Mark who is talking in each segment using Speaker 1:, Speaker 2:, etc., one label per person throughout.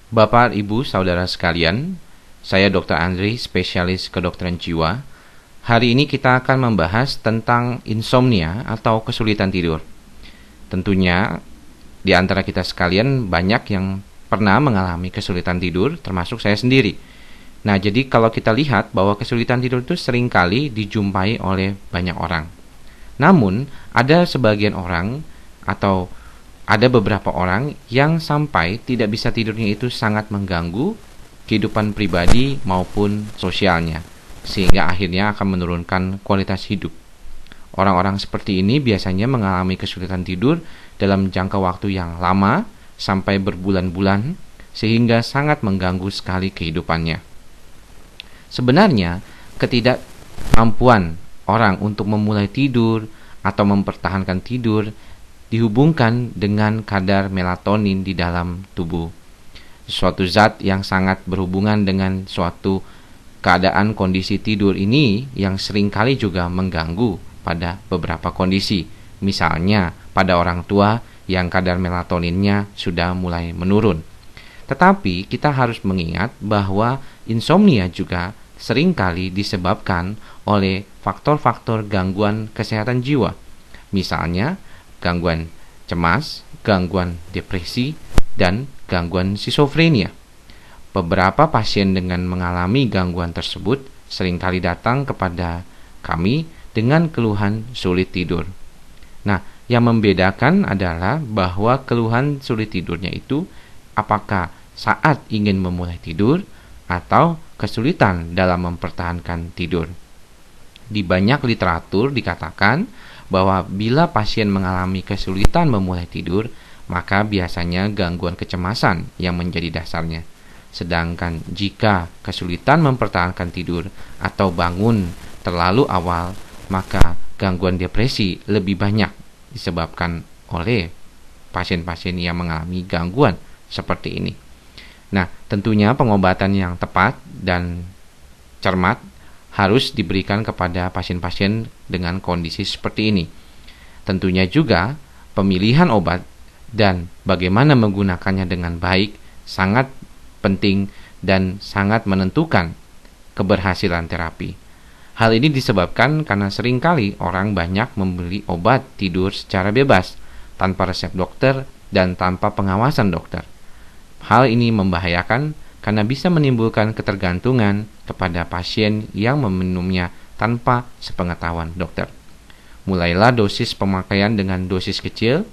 Speaker 1: Bapak, Ibu, Saudara sekalian, saya Dr. Andri, spesialis kedokteran jiwa. Hari ini kita akan membahas tentang insomnia atau kesulitan tidur. Tentunya di antara kita sekalian banyak yang pernah mengalami kesulitan tidur, termasuk saya sendiri. Nah, jadi kalau kita lihat bahwa kesulitan tidur itu seringkali dijumpai oleh banyak orang. Namun, ada sebagian orang atau ada beberapa orang yang sampai tidak bisa tidurnya itu sangat mengganggu kehidupan pribadi maupun sosialnya, sehingga akhirnya akan menurunkan kualitas hidup. Orang-orang seperti ini biasanya mengalami kesulitan tidur dalam jangka waktu yang lama, sampai berbulan-bulan, sehingga sangat mengganggu sekali kehidupannya. Sebenarnya, ketidakmampuan orang untuk memulai tidur atau mempertahankan tidur dihubungkan dengan kadar melatonin di dalam tubuh. Suatu zat yang sangat berhubungan dengan suatu keadaan kondisi tidur ini yang seringkali juga mengganggu pada beberapa kondisi. Misalnya pada orang tua yang kadar melatoninnya sudah mulai menurun. Tetapi kita harus mengingat bahwa insomnia juga seringkali disebabkan oleh faktor-faktor gangguan kesehatan jiwa. Misalnya gangguan cemas, gangguan depresi, dan gangguan skizofrenia. Beberapa pasien dengan mengalami gangguan tersebut seringkali datang kepada kami dengan keluhan sulit tidur. Nah, yang membedakan adalah bahwa keluhan sulit tidurnya itu apakah saat ingin memulai tidur atau kesulitan dalam mempertahankan tidur. Di banyak literatur dikatakan bahwa bila pasien mengalami kesulitan memulai tidur, maka biasanya gangguan kecemasan yang menjadi dasarnya. Sedangkan jika kesulitan mempertahankan tidur atau bangun terlalu awal, maka gangguan depresi lebih banyak disebabkan oleh pasien-pasien yang mengalami gangguan seperti ini. Nah, tentunya pengobatan yang tepat dan cermat harus diberikan kepada pasien-pasien dengan kondisi seperti ini. Tentunya juga pemilihan obat dan bagaimana menggunakannya dengan baik sangat penting dan sangat menentukan keberhasilan terapi. Hal ini disebabkan karena seringkali orang banyak membeli obat tidur secara bebas, tanpa resep dokter dan tanpa pengawasan dokter. Hal ini membahayakan karena bisa menimbulkan ketergantungan kepada pasien yang meminumnya tanpa sepengetahuan dokter. Mulailah dosis pemakaian dengan dosis kecil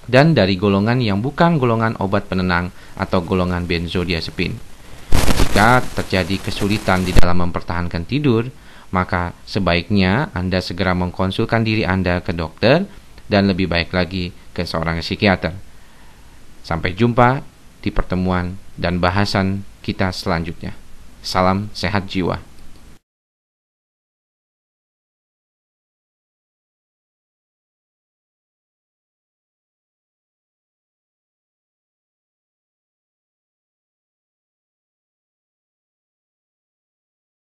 Speaker 1: dan dari golongan yang bukan golongan obat penenang atau golongan benzodiazepin. Jika terjadi kesulitan di dalam mempertahankan tidur, maka sebaiknya Anda segera mengkonsulkan diri Anda ke dokter dan lebih baik lagi ke seorang psikiater. Sampai jumpa di pertemuan dan bahasan kita selanjutnya. Salam sehat jiwa.